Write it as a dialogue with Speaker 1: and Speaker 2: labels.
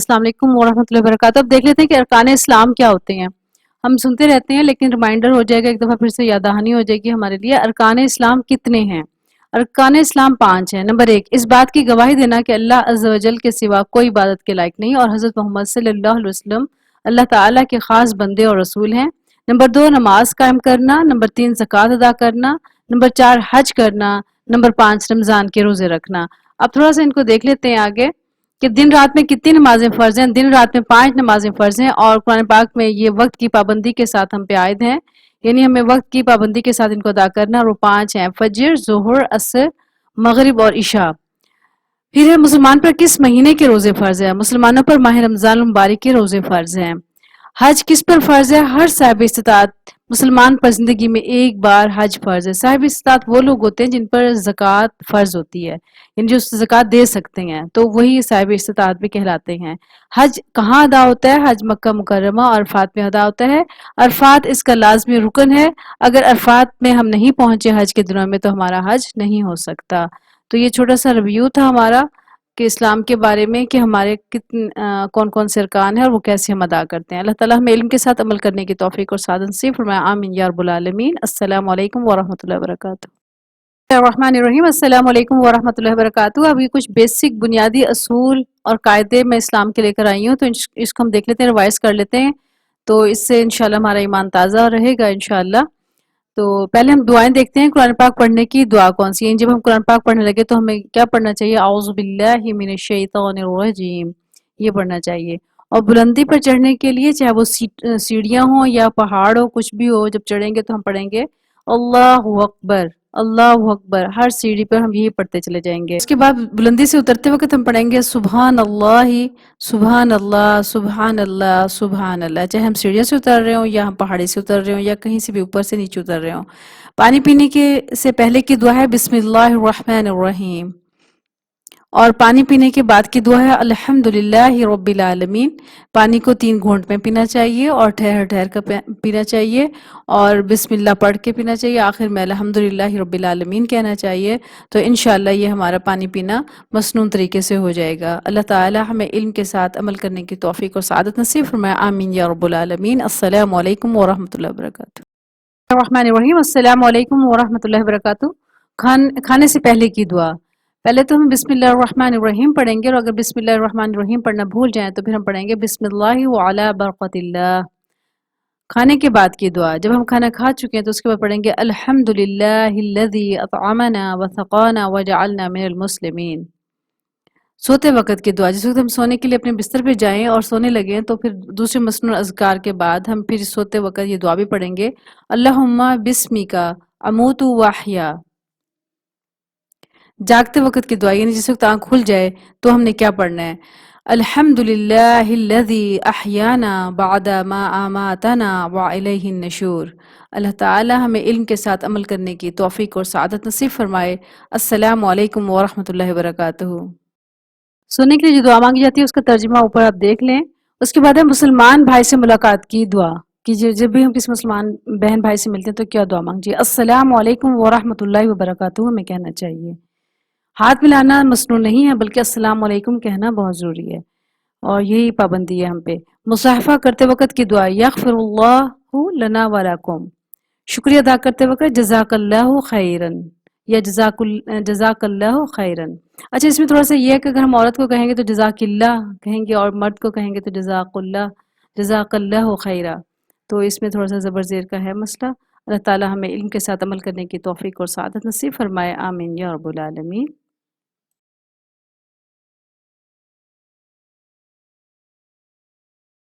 Speaker 1: السلام علیکم ورحمۃ اللہ وبرکاتہ۔ اب دیکھ لیتے ہیں کہ ارکان اسلام کیا ہوتے ہیں۔ ہم سنتے رہتے ہیں لیکن ریمائنڈر ہو جائے گا، ایک دفعہ پھر سے یاد دہانی ہو جائے گی ہمارے لیے۔ ارکان اسلام کتنے ہیں؟ ارکان اسلام 5 ہیں۔ نمبر 1، اس بات کی گواہی دینا کہ اللہ عز و جل کے سوا کوئی عبادت کے لائق نہیں اور حضرت محمد صلی اللہ علیہ وسلم اللہ تعالیٰ کے خاص بندے اور رسول ہیں۔ نمبر 2، نماز قائم کرنا۔ نمبر 3، زکوٰۃ ادا کرنا۔ نمبر 4، حج کرنا۔ نمبر 5، رمضان کے روزے رکھنا۔ اب تھوڑا سا ان کو دیکھ لیتے ہیں آگے کہ دن رات میں کتنی نمازیں فرض ہیں۔ دن رات میں 5 نمازیں فرض ہیں، اور قرآن پاک میں یہ وقت کی پابندی کے ساتھ ہم پہ عائد ہیں، یعنی ہمیں وقت کی پابندی کے ساتھ ان کو ادا کرنا، اور وہ 5 ہیں: فجر، ظہر، عصر، مغرب اور عشاء۔ پھر ہے مسلمان پر کس مہینے کے روزے فرض ہیں؟ مسلمانوں پر ماہ رمضان المبارک کے روزے فرض ہیں۔ حج کس پر فرض ہے؟ ہر صاحب استطاعت مسلمان پر زندگی میں ایک بار حج فرض ہے۔ صاحب استطاعت وہ لوگ ہوتے ہیں جن پر زکوٰۃ فرض ہوتی ہے، یعنی جو زکوٰۃ دے سکتے ہیں، تو وہی صاحب استطاعت بھی کہلاتے ہیں۔ حج کہاں ادا ہوتا ہے؟ حج مکہ مکرمہ اور عرفات میں ادا ہوتا ہے۔ عرفات اس کا لازمی رکن ہے، اگر عرفات میں ہم نہیں پہنچے حج کے دنوں میں تو ہمارا حج نہیں ہو سکتا۔ تو یہ چھوٹا سا ریویو تھا ہمارا کہ اسلام کے بارے میں، کہ ہمارے کون کون سے ارکان ہیں اور وہ کیسے ہم ادا کرتے ہیں۔ اللہ تعالیٰ ہمیں علم کے ساتھ عمل کرنے کی توفیق اور سعادت نصیب فرمائے، آمین یا رب العالمین۔ السلام علیکم ورحمۃ اللہ وبرکاتہ۔ الرحمن الرحیم، السلام علیکم ورحمۃ اللہ وبرکاتہ۔ ابھی کچھ بیسک بنیادی اصول اور قاعدے میں اسلام کے لے کر آئی ہوں، تو اس کو ہم دیکھ لیتے ہیں، ریوائز کر لیتے ہیں، تو اس سے انشاءاللہ ہمارا ایمان تازہ رہے گا انشاءاللہ۔ تو پہلے ہم دعائیں دیکھتے ہیں، قرآن پاک پڑھنے کی دعا کون سی ہے۔ جب ہم قرآن پاک پڑھنے لگے تو ہمیں کیا پڑھنا چاہیے؟ اعوذ باللہ من الشیطان الرجیم، یہ پڑھنا چاہیے۔ اور بلندی پر چڑھنے کے لیے، چاہے وہ سیڑھیاں ہوں یا پہاڑ ہو، کچھ بھی ہو، جب چڑھیں گے تو ہم پڑھیں گے اللہ اکبر، اللہ اکبر۔ ہر سیڑھی پر ہم یہی پڑھتے چلے جائیں گے۔ اس کے بعد بلندی سے اترتے وقت ہم پڑھیں گے سبحان اللہ، سبحان اللہ، سبحان اللہ، سبحان اللہ، چاہے ہم سیڑھیوں سے اتر رہے ہوں یا ہم پہاڑی سے اتر رہے ہوں یا کہیں سے بھی اوپر سے نیچے اتر رہے ہوں۔ پانی پینے کے سے پہلے کی دعا ہے بسم اللہ الرحمن الرحیم، اور پانی پینے کے بعد کی دعا ہے الحمدللہ رب العالمین۔ پانی کو 3 گھونٹ میں پینا چاہیے اور ٹھہر ٹھہر کر پینا چاہیے، اور بسم اللہ پڑھ کے پینا چاہیے، آخر میں الحمدللہ رب العالمین کہنا چاہیے۔ تو انشاءاللہ یہ ہمارا پانی پینا مسنون طریقے سے ہو جائے گا۔ اللہ تعالی ہمیں علم کے ساتھ عمل کرنے کی توفیق اور سعادت نصیب فرمائے، آمین یا رب العالمین۔ السلام علیکم ورحمۃ اللہ وبرکاتہ۔ الرحمن الرحیم، السلام علیکم ورحمۃ اللہ وبرکاتہ۔ کھانے سے پہلے کی دعا، پہلے تو ہم بسم اللہ الرحمن الرحیم پڑھیں گے، اور اگر بسم اللہ الرحمن الرحیم پڑھنا بھول جائیں تو پھر ہم پڑھیں گے بسم اللہ وعلی برکت اللہ۔ کھانے کے بعد کی دعا، جب ہم کھانا کھا چکے ہیں تو اس کے بعد پڑھیں گے الحمدللہ الذی اطعمنا وسقانا وجعلنا من المسلمین۔ سوتے وقت کی دعا، جس وقت ہم سونے کے لیے اپنے بستر پہ جائیں اور سونے لگیں تو پھر دوسرے مسنون اذکار کے بعد ہم پھر سوتے وقت یہ دعا بھی پڑھیں گے اللہم بسمک اموت واحیا۔ جاگتے وقت کی دعا، یعنی جس وقت آنکھ کھل جائے تو ہم نے کیا پڑھنا ہے؟ الحمدللہ الذی احیانا بعد ما اماتنا والیہ النشور۔ اللہ تعالی ہمیں علم کے ساتھ عمل کرنے کی توفیق اور سعادت نصیب فرمائے۔ السلام علیکم ورحمۃ اللہ وبرکاتہ۔ سونے کے لیے جو دعا مانگی جاتی ہے اس کا ترجمہ اوپر آپ دیکھ لیں۔ اس کے بعد ہے مسلمان بھائی سے ملاقات کی دعا، کہ جب بھی ہم کسی مسلمان بہن بھائی سے ملتے ہیں تو کیا دعا مانگیے؟ السلام علیکم ورحمۃ اللہ وبرکاتہ ہمیں کہنا چاہیے۔ ہاتھ ملانا مسنون نہیں ہے، بلکہ السلام علیکم کہنا بہت ضروری ہے، اور یہی پابندی ہے ہم پہ۔ مصافحہ کرتے وقت کی دعا یغفر اللہ لنا ولکم۔ شکریہ ادا کرتے وقت جزاک اللہ خیرن یا جزاک اللہ خیرن۔ اچھا، اس میں تھوڑا سا یہ ہے کہ اگر ہم عورت کو کہیں گے تو جزاک اللہ کہیں گے، اور مرد کو کہیں گے تو جزاک اللہ خیرہ، تو اس میں تھوڑا سا زبر زیر کا ہے مسئلہ۔ اللہ تعالی ہمیں علم کے ساتھ عمل کرنے کی توفیق اور سعادت نصیب فرمائے، آمین یا رب العالمین۔